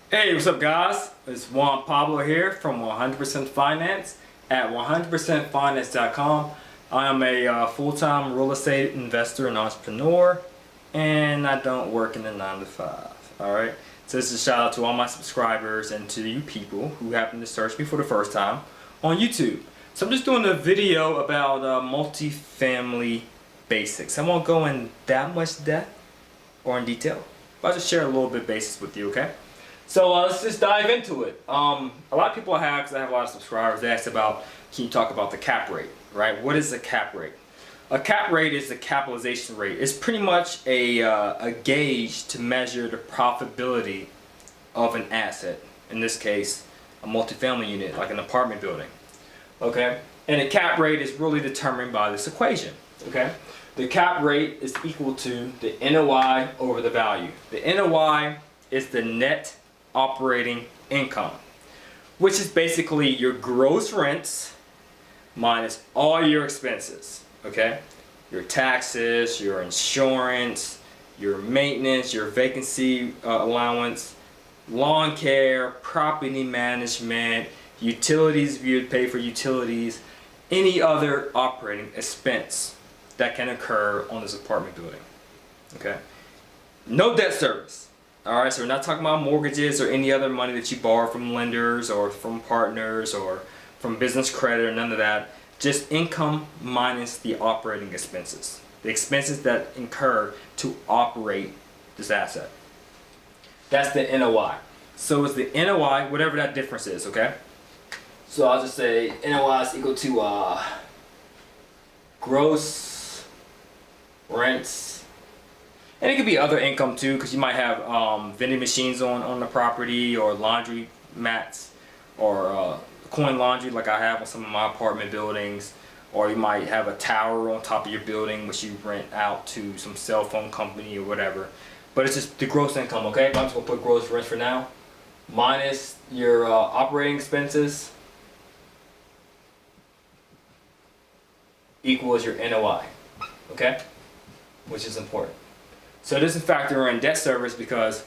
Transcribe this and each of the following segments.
Hey, what's up guys? It's Juan Pablo here from 100% Finance at 100%finance.com. I am a full-time real estate investor and entrepreneur, and I don't work in a 9 to 5. Alright? So this is a shout out to all my subscribers and to you people who happen to search me for the first time on YouTube. So I'm just doing a video about multifamily basics. I won't go in that much depth or in detail, but I'll just share a little bit basis with you, okay? So let's just dive into it. A lot of people I have, because I have a lot of subscribers, they ask about, can you talk about the cap rate, right? What is a cap rate? A cap rate is the capitalization rate. It's pretty much a gauge to measure the profitability of an asset. In this case, a multifamily unit, like an apartment building. Okay? And a cap rate is really determined by this equation. Okay? The cap rate is equal to the NOI over the value. The NOI is the net operating income, which is basically your gross rents minus all your expenses. Okay, your taxes, your insurance, your maintenance, your vacancy allowance, lawn care, property management, utilities if you pay for utilities, any other operating expense that can occur on this apartment building. Okay, no debt service. Alright, so we're not talking about mortgages or any other money that you borrow from lenders or from partners or from business credit or none of that. Just income minus the operating expenses. The expenses that incur to operate this asset. That's the NOI. So it's the NOI, whatever that difference is, okay? So I'll just say NOI is equal to gross rents. And it could be other income too, because you might have vending machines on the property, or laundry mats, or coin laundry like I have on some of my apartment buildings, or you might have a tower on top of your building which you rent out to some cell phone company or whatever. But it's just the gross income, okay? I'm just going to put gross rent for now, minus your operating expenses equals your NOI, okay? Which is important. So it doesn't factor in debt service because,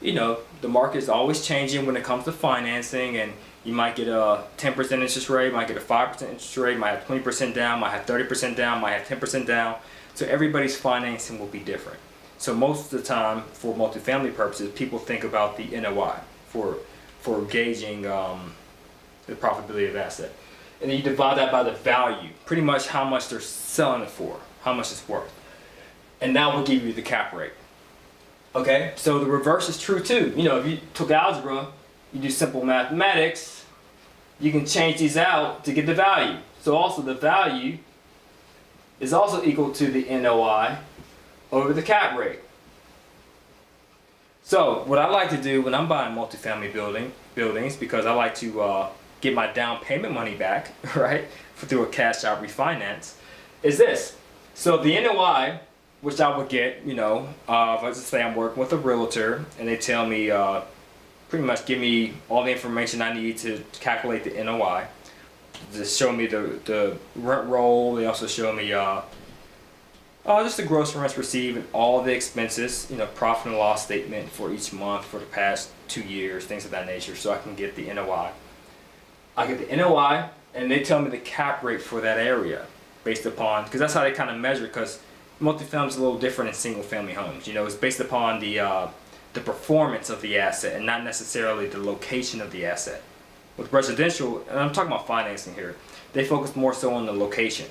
you know, the market is always changing when it comes to financing, and you might get a 10% interest rate, might get a 5% interest rate, might have 20% down, might have 30% down, might have 10% down. So everybody's financing will be different. So most of the time, for multifamily purposes, people think about the NOI for gauging the profitability of the asset. And then you divide that by the value, pretty much how much they're selling it for, how much it's worth. And that will give you the cap rate. Okay, so the reverse is true too. You know, if you took algebra, you do simple mathematics, you can change these out to get the value. So also the value is also equal to the NOI over the cap rate. So what I like to do when I'm buying multifamily buildings, because I like to get my down payment money back, right, through a cash out refinance, is this. So the NOI, which I would get, you know, if I just say I'm working with a realtor and they tell me, pretty much give me all the information I need to calculate the NOI. Just show me the rent roll. They also show me just the gross rents received and all the expenses, you know, profit and loss statement for each month for the past 2 years, things of that nature, so I can get the NOI. I get the NOI and they tell me the cap rate for that area based upon, because that's how they kind of measure, because multifamily is a little different in single family homes. You know, it's based upon the performance of the asset and not necessarily the location of the asset. With residential, and I'm talking about financing here, they focus more so on the location.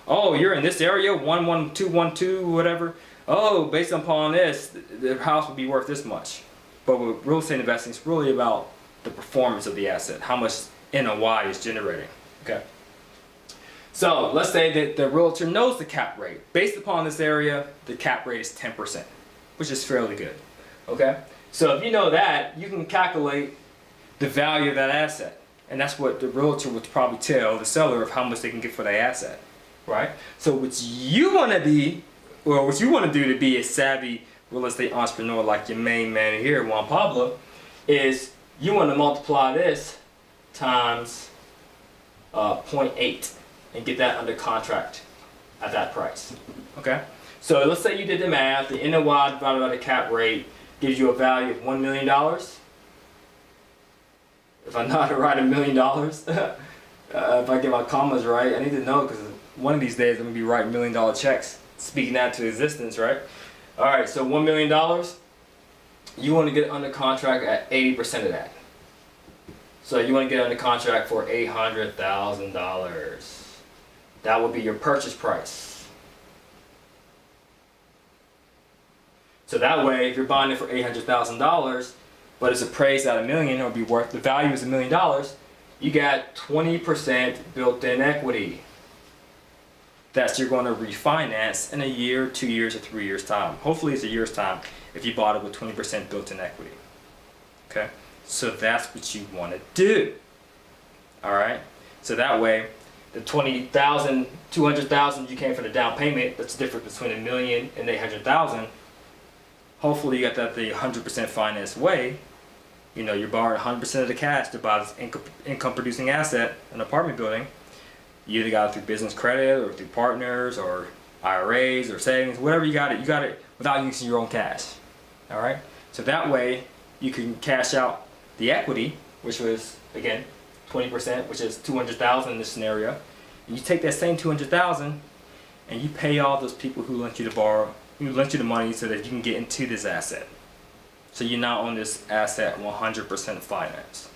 Oh, you're in this area, 11212, whatever. Oh, based upon this, the house would be worth this much. But with real estate investing, it's really about the performance of the asset, how much NOI is generating. Okay. So let's say that the realtor knows the cap rate. Based upon this area, the cap rate is 10%, which is fairly good. Okay? So if you know that, you can calculate the value of that asset. And that's what the realtor would probably tell the seller of how much they can get for that asset. Right? So what you want to be, or what you want to do to be a savvy real estate entrepreneur like your main man here, Juan Pablo, is you want to multiply this times 0.8. and get that under contract at that price. Okay? So let's say you did the math, the NOI divided by the cap rate gives you a value of $1 million. If I know how to write $1 million, if I get my commas right, I need to know, because one of these days I'm gonna be writing $1 million checks, speaking that to existence, right? All right, so $1 million, you want to get under contract at 80% of that. So you want to get under contract for $800,000. That would be your purchase price. So that way, if you're buying it for $800,000, but it's appraised at $1 million, it'll be worth, the value is $1 million, you got 20% built-in equity that you're going to refinance in a year, 2 years, or 3 years time. Hopefully it's a year's time if you bought it with 20% built-in equity. Okay, so that's what you want to do. All right, so that way the 20,000, 200,000 you came for the down payment, that's the difference between $1 million and 800,000. Hopefully you got that the 100% finance way. You know, you're borrowing 100% of the cash to buy this income producing asset, an apartment building. You either got it through business credit or through partners or IRAs or savings, whatever you got it without using your own cash. All right, so that way you can cash out the equity, which was again 20%, which is 200,000 in this scenario. And you take that same 200,000 and you pay all those people who lent you to borrow, who lent you the money, so that you can get into this asset. So you're now on this asset 100% finance.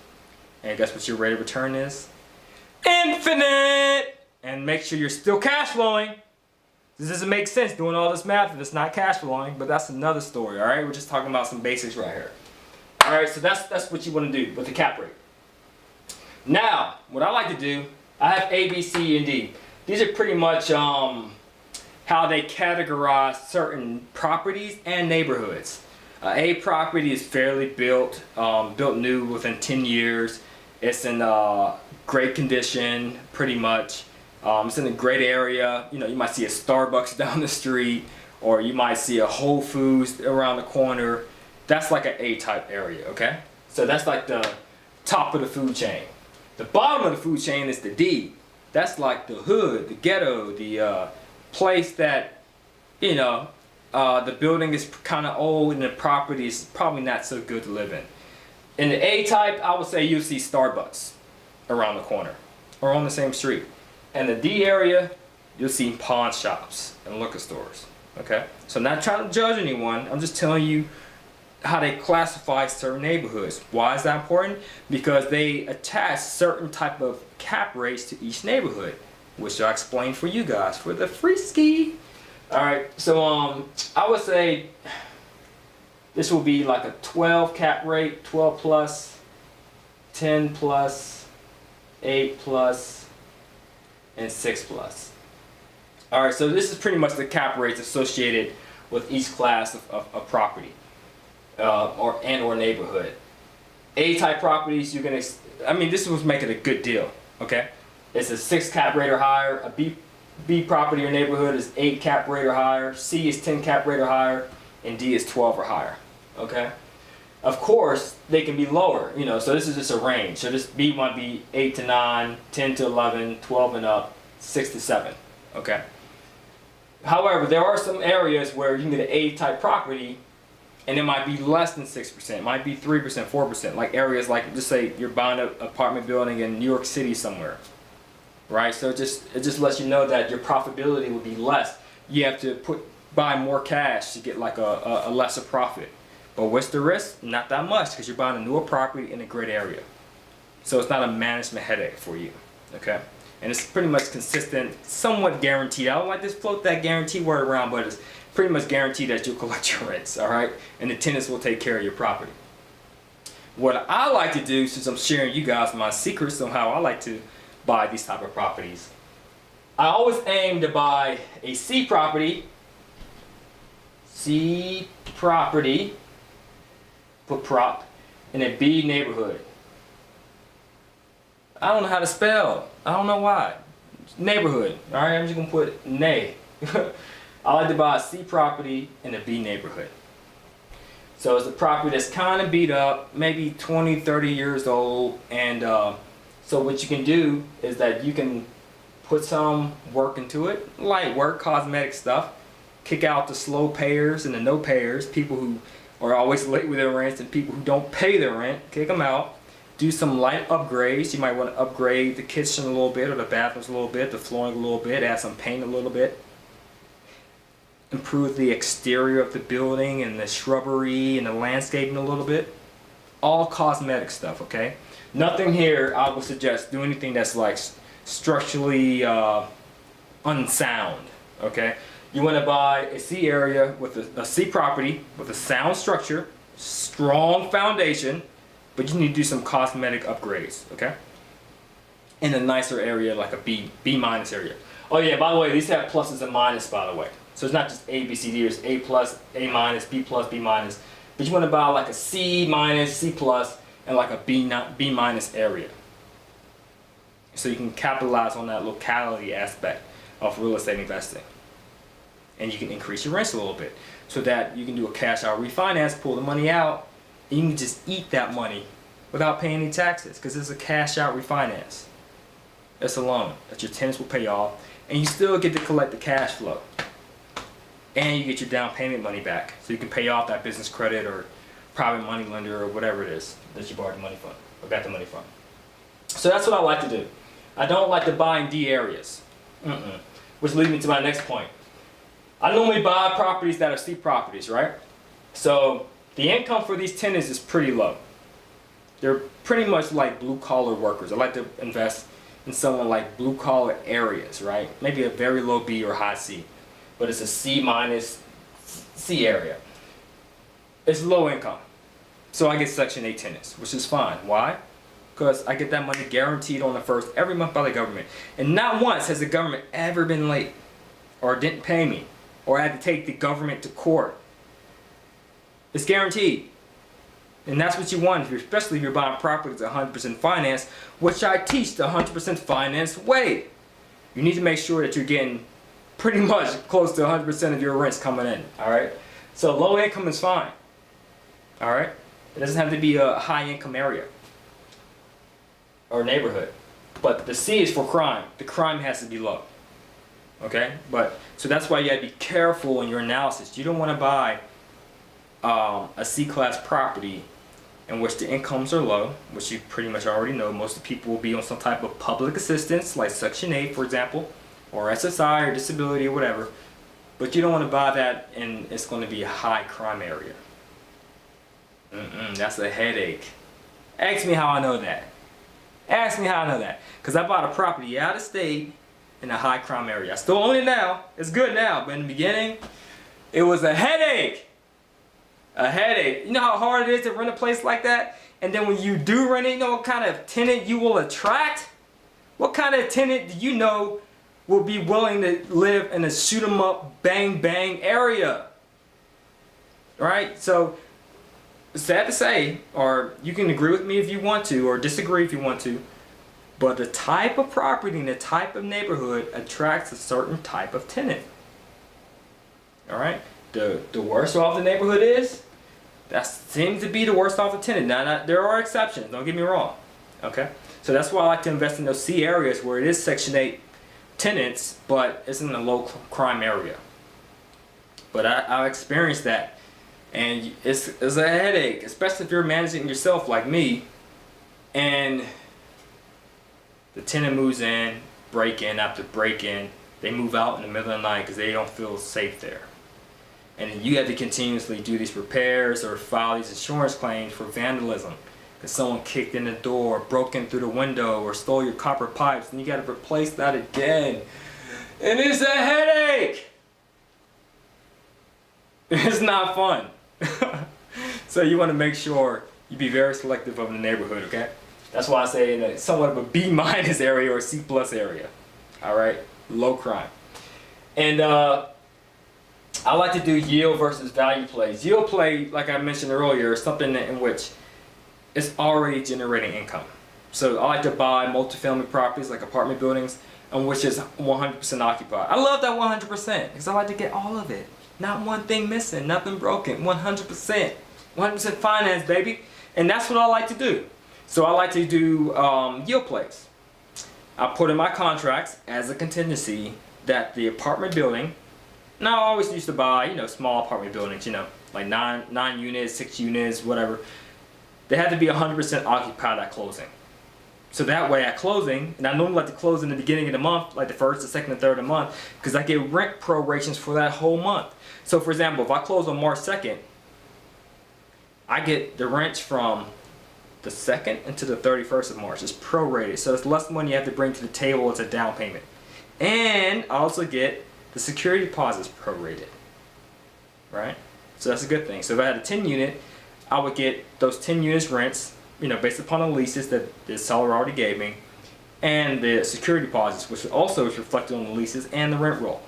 And guess what your rate of return is? Infinite! And make sure you're still cash flowing. This doesn't make sense doing all this math if it's not cash flowing, but that's another story, all right? We're just talking about some basics right here. All right, so that's what you want to do with the cap rate. Now, what I like to do, I have A, B, C, and D. These are pretty much how they categorize certain properties and neighborhoods. A property is fairly built new within 10 years. It's in great condition, pretty much. It's in a great area. You know, you might see a Starbucks down the street, or you might see a Whole Foods around the corner. That's like an A-type area, okay? So that's like the top of the food chain. The bottom of the food chain is the D. That's like the hood, the ghetto, the place that, you know, the building is kind of old and the property is probably not so good to live in. In the A type, I would say you'll see Starbucks around the corner or on the same street. In the D area, you'll see pawn shops and liquor stores. Okay? So I'm not trying to judge anyone. I'm just telling you how they classify certain neighborhoods. Why is that important? Because they attach certain type of cap rates to each neighborhood, which I'll explain for you guys for the free ski. Alright, so I would say this will be like a 12 cap rate, 12 plus, 10 plus, 8 plus, and 6 plus. Alright, so this is pretty much the cap rates associated with each class of property or neighborhood. A type properties, you're gonna, I mean, this was making a good deal, okay? It's a 6 cap rate or higher. A B property or neighborhood is 8 cap rate or higher. C is 10 cap rate or higher, and D is 12 or higher. Okay. Of course, they can be lower. You know, so this is just a range. So this B might be 8 to 9, 10 to 11, 12 and up, 6 to 7. Okay. However, there are some areas where you can get an A type property, and it might be less than 6%. It might be 3%, 4%. Like areas like, just say you're buying an apartment building in New York City somewhere. Right, so it just lets you know that your profitability will be less. You have to buy more cash to get like a lesser profit. But what's the risk? Not that much, because you're buying a newer property in a great area. So it's not a management headache for you. Okay, and it's pretty much consistent, somewhat guaranteed. I don't like to float that guarantee word around, but it's pretty much guaranteed that you'll collect your rents. All right, and the tenants will take care of your property. What I like to do, since I'm sharing you guys my secrets on how I like to buy these type of properties, I always aim to buy a C property, put prop, in a B neighborhood. I don't know how to spell. I don't know why. Neighborhood. All right, I'm just gonna put nay. I like to buy a C property in a B neighborhood. So it's a property that's kind of beat up, maybe 20, 30 years old, and so what you can do is that you can put some work into it, light work, cosmetic stuff, kick out the slow payers and the no payers, people who are always late with their rents and people who don't pay their rent, kick them out, do some light upgrades. You might want to upgrade the kitchen a little bit, or the bathrooms a little bit, the flooring a little bit, add some paint a little bit. Improve the exterior of the building and the shrubbery and the landscaping a little bit. All cosmetic stuff, okay? Nothing here I would suggest do anything that's like structurally unsound, okay? You want to buy a C area with a C property with a sound structure, strong foundation, but you need to do some cosmetic upgrades, okay? In a nicer area like a B minus area. Oh yeah, by the way, these have pluses and minuses, by the way. So it's not just A, B, C, D, there's A plus, A minus, B plus, B minus. But you want to buy like a C minus, C plus, and like a B minus area. So you can capitalize on that locality aspect of real estate investing. And you can increase your rents a little bit. So that you can do a cash out refinance, pull the money out, and you can just eat that money without paying any taxes, because it's a cash out refinance. It's a loan that your tenants will pay off, and you still get to collect the cash flow. And you get your down payment money back, so you can pay off that business credit or private money lender or whatever it is that you borrowed the money from or got the money from. So that's what I like to do. I don't like to buy in D areas, which leads me to my next point. I normally buy properties that are C properties, right? So the income for these tenants is pretty low. They're pretty much like blue collar workers. I like to invest in someone like blue collar areas, right? Maybe a very low B or high C. But it's a C minus C area. It's low income. So I get Section 8 tenants, which is fine. Why? Because I get that money guaranteed on the first every month by the government. And not once has the government ever been late or didn't pay me or had to take the government to court. It's guaranteed. And that's what you want, especially if you're buying properties 100% finance, which I teach the 100% finance way. You need to make sure that you're getting pretty much close to 100% of your rents coming in, all right? So low income is fine, all right? It doesn't have to be a high income area or neighborhood. But the C is for crime. The crime has to be low, okay? So that's why you gotta be careful in your analysis. You don't wanna buy a C-class property in which the incomes are low, which you pretty much already know. Most of the people will be on some type of public assistance, like Section 8, for example, or SSI or disability or whatever, but you don't want to buy that and it's going to be a high crime area. That's a headache. Ask me how I know that. Ask me how I know that. Because I bought a property out of state in a high crime area. I still own it now. It's good now, but in the beginning, it was a headache. A headache. You know how hard it is to rent a place like that? And then when you do rent it, you know what kind of tenant you will attract? What kind of tenant do you know will be willing to live in a shoot 'em up, bang bang area? Right? So, sad to say, or you can agree with me if you want to, or disagree if you want to, but the type of property and the type of neighborhood attracts a certain type of tenant. Alright? The worse off the neighborhood is, that seems to be the worst off the tenant. Now, there are exceptions, don't get me wrong. Okay? So that's why I like to invest in those C areas where it is Section 8 tenants, but it's in a low crime area. But I've experienced that, and it's a headache, especially if you're managing yourself like me, and the tenant moves in, break in after break in, they move out in the middle of the night because they don't feel safe there. And you have to continuously do these repairs or file these insurance claims for vandalism. Because someone kicked in the door, broke in through the window, or stole your copper pipes, and you got to replace that again. And it's a headache! It's not fun. So you want to make sure you be very selective of the neighborhood, okay? That's why I say in a somewhat of a B minus area or C plus area. Alright? Low crime. And I like to do yield versus value plays. Yield play, like I mentioned earlier, is something in which it's already generating income. So I like to buy multifamily properties like apartment buildings in which is 100% occupied. I love that 100% because I like to get all of it. Not one thing missing, nothing broken, 100%. 100% finance, baby. And that's what I like to do. So I like to do yield plays. I put in my contracts as a contingency that the apartment building, now I always used to buy, small apartment buildings, like nine units, 6 units, whatever. they have to be 100% occupied at closing. So that way at closing, and I normally like to close in the beginning of the month, like the first, the second, and third of the month, because I get rent prorations for that whole month. So for example, if I close on March 2nd, I get the rents from the 2nd into the 31st of March. It's prorated, so it's less money you have to bring to the table as a down payment. And I also get the security deposits prorated, right? So that's a good thing. So if I had a 10 unit, I would get those 10 units rents, you know, based upon the leases that the seller already gave me, and the security deposits, which also is reflected on the leases and the rent roll.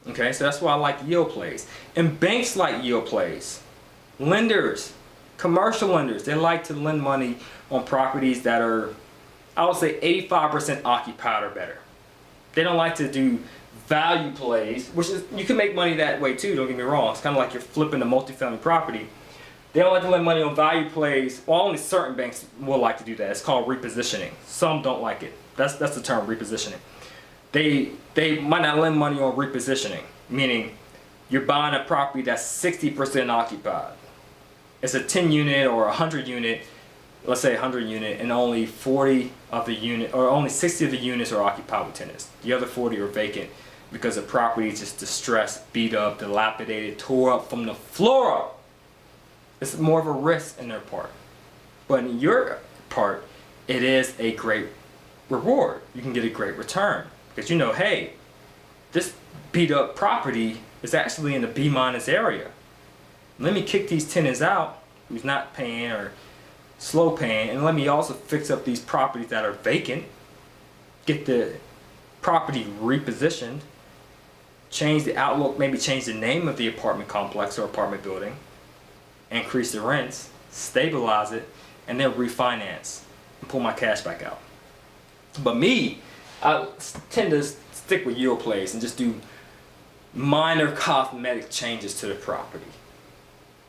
Okay, so that's why I like yield plays. And banks like yield plays. Lenders, commercial lenders, they like to lend money on properties that are, I would say, 85% occupied or better. They don't like to do value plays, which is, you can make money that way too, don't get me wrong. It's kind of like you're flipping a multifamily property. They don't like to lend money on value plays. Well, only certain banks will like to do that. It's called repositioning. Some don't like it. That's the term, repositioning. They might not lend money on repositioning, meaning you're buying a property that's 60% occupied. It's a 10 unit or 100 unit, let's say 100 unit, and only 40 of the unit, or only 60 of the units are occupied with tenants. The other 40 are vacant because the property is just distressed, beat up, dilapidated, tore up from the floor up. It's more of a risk in their part. But in your part, it is a great reward. You can get a great return because you know, hey, this beat up property is actually in the B- area. Let me kick these tenants out who's not paying or slow paying, and let me also fix up these properties that are vacant, get the property repositioned, change the outlook, maybe change the name of the apartment complex or apartment building, increase the rents, stabilize it, and then refinance and pull my cash back out. But me, I tend to stick with yield plays and just do minor cosmetic changes to the property.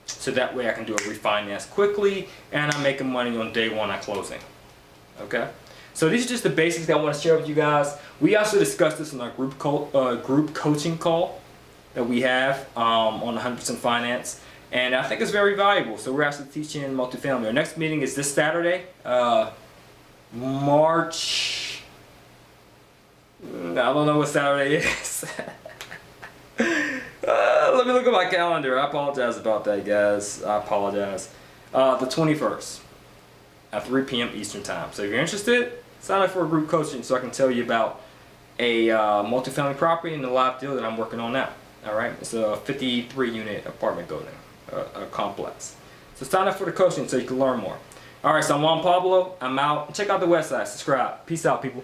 So that way I can do a refinance quickly and I'm making money on day one at closing. Okay? So these are just the basics that I want to share with you guys. We also discussed this in our group coaching call that we have on 100% Finance. And I think it's very valuable. So we're actually teaching multifamily. Our next meeting is this Saturday, March, I don't know what Saturday is. Let me look at my calendar. I apologize about that, guys. I apologize. The 21st at 3 p.m. Eastern Time. So if you're interested, sign up for a group coaching so I can tell you about a multifamily property and the live deal that I'm working on now. All right, it's a 53-unit apartment building, a complex. So sign up for the coaching so you can learn more. All right, so I'm Juan Pablo. I'm out. Check out the website. Subscribe. Peace out, people.